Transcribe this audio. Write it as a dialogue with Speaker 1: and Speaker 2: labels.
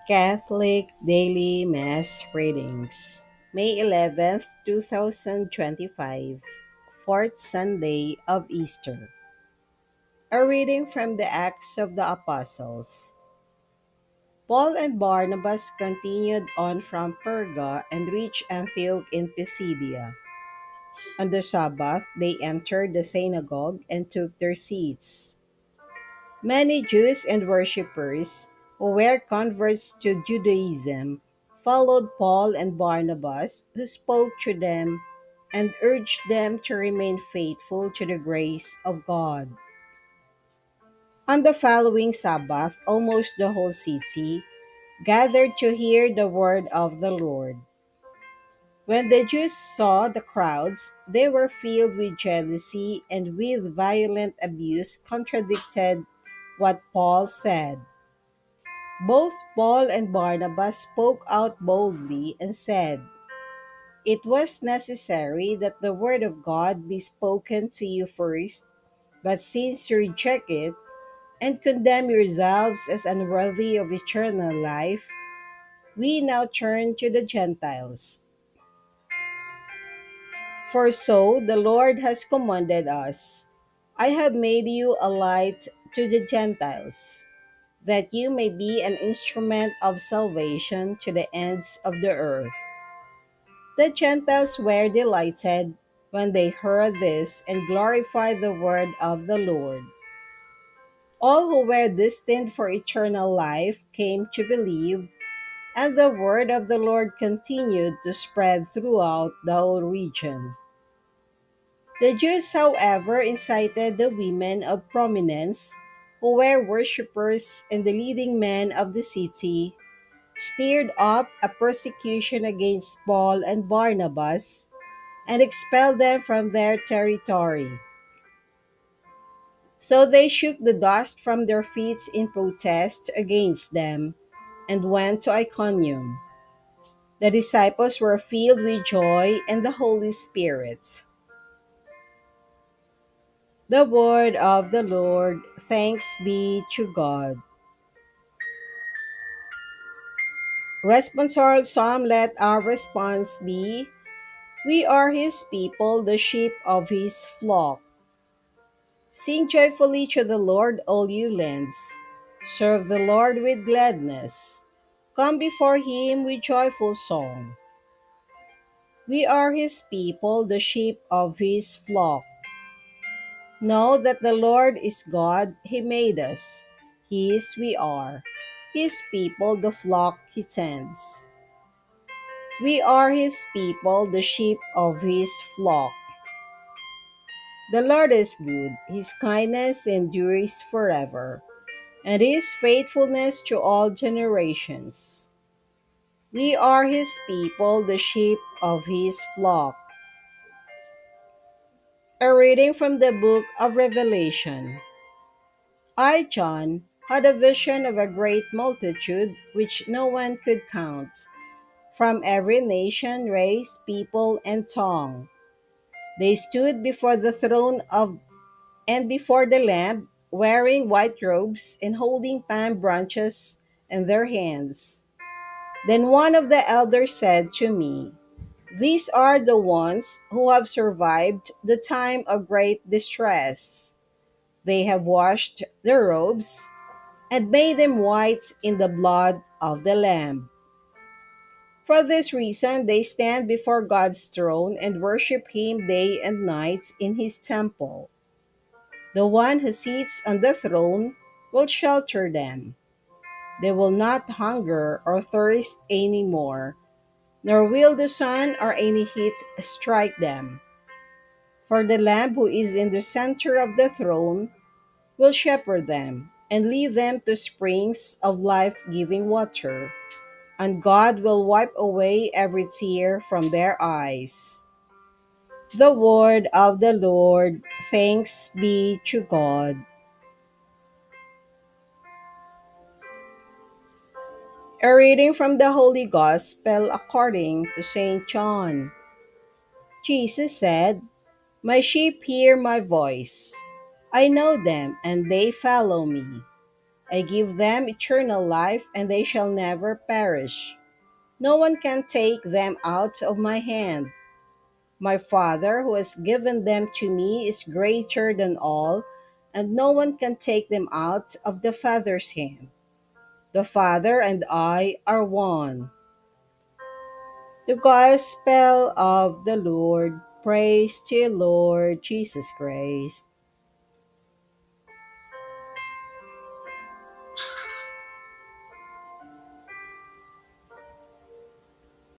Speaker 1: Catholic Daily Mass Readings, May 11th, 2025, Fourth Sunday of Easter. A reading from the Acts of the Apostles. Paul and Barnabas continued on from Perga and reached Antioch in Pisidia. On the Sabbath, they entered the synagogue and took their seats. Many Jews and worshippers who were converts to Judaism followed Paul and Barnabas, who spoke to them and urged them to remain faithful to the grace of God. On the following Sabbath, almost the whole city gathered to hear the word of the Lord. When the Jews saw the crowds, they were filled with jealousy and with violent abuse contradicted what Paul said. Both Paul and Barnabas spoke out boldly and said, "It was necessary that the word of God be spoken to you first, but since you reject it and condemn yourselves as unworthy of eternal life, we now turn to the Gentiles. For so the Lord has commanded us, I have made you a light to the Gentiles, that you may be an instrument of salvation to the ends of the earth." The Gentiles were delighted when they heard this and glorified the word of the Lord. All who were destined for eternal life came to believe, and the word of the Lord continued to spread throughout the whole region. The Jews, however, incited the women of prominence, who were worshippers and the leading men of the city, stirred up a persecution against Paul and Barnabas, and expelled them from their territory. So they shook the dust from their feet in protest against them and went to Iconium. The disciples were filled with joy and the Holy Spirit. The word of the Lord. Thanks be to God. Responsorial Psalm. Let our response be, we are his people, the sheep of his flock. Sing joyfully to the Lord, all you lands. Serve the Lord with gladness. Come before him with joyful song. We are his people, the sheep of his flock. Know that the Lord is God, he made us. His we are. His people, the flock he tends. We are his people, the sheep of his flock. The Lord is good, his kindness endures forever, and his faithfulness to all generations. We are his people, the sheep of his flock. A reading from the book of Revelation. I, John, had a vision of a great multitude which no one could count, from every nation, race, people, and tongue. They stood before the throne of and before the Lamb, wearing white robes and holding palm branches in their hands. Then one of the elders said to me, "These are the ones who have survived the time of great distress. They have washed their robes and made them white in the blood of the Lamb. For this reason, they stand before God's throne and worship him day and night in his temple. The one who sits on the throne will shelter them. They will not hunger or thirst any more, nor will the sun or any heat strike them. For the Lamb who is in the center of the throne will shepherd them and lead them to springs of life-giving water, and God will wipe away every tear from their eyes." The word of the Lord. Thanks be to God. A reading from the Holy Gospel according to St. John. Jesus said, "My sheep hear my voice. I know them, and they follow me. I give them eternal life, and they shall never perish. No one can take them out of my hand. My Father, who has given them to me, is greater than all, and no one can take them out of the Father's hand. The Father and I are one. The Gospel of the Lord. Praise to you, Lord Jesus Christ.